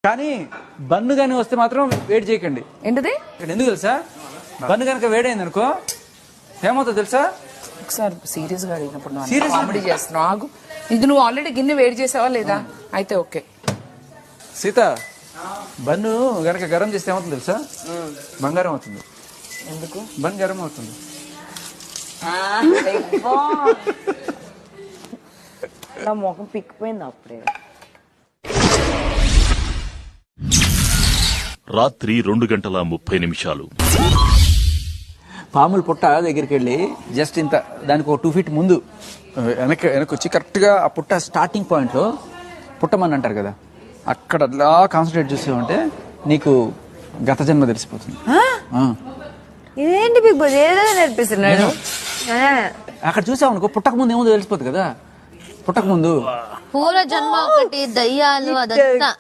కానీ బన్ను కానీ వస్తే మాత్రం వేడి చేయకండి. ఏంటిది? ఎందుకు తెలుసా? బన్ను కనుక వేడైంది అనుకో ఏమవుతుందో తెలుసా? ఒకసారి సీరియస్ గా అడిగినప్పుడు కామెడీ చేస్తున్నావు. ఆగు, ఇది నువ్వు ఆల్రెడీ గిన్నె వేడి చేసావా లేదా? అయితే ఓకే. సీత, బన్ను గనక గరం చేస్తే ఏమవుతుంది తెలుసా? బంగారం అవుతుంది. ఎందుకు? బన్ గరం అవుతుంది. నా ముఖం పిక్కిపోయింది అప్పుడే. రాత్రి 2:30 పాముల పుట్ట దగ్గరికి వెళ్ళి జస్ట్ ఇంత దానికి ఒక 2 feet ముందు వెనక్కి వచ్చి కరెక్ట్గా ఆ పుట్ట స్టార్టింగ్ పాయింట్లో పుట్టమని అంటారు కదా, అక్కడ అలా కాన్సన్ట్రేట్ చేసావంటే నీకు గత జన్మ తెలిసిపోతుంది. ఇదేంటి బిగ్ బాస్ ఏదో నేర్పిస్తున్నాడు. అక్కడ చూసావు అనుకో పుట్టక ముందు ఏముందో తెలిసిపోతుంది కదా. పుట్టక ముందు పూర్వ జన్మ ఒకటి దయ్యాలు అదంతా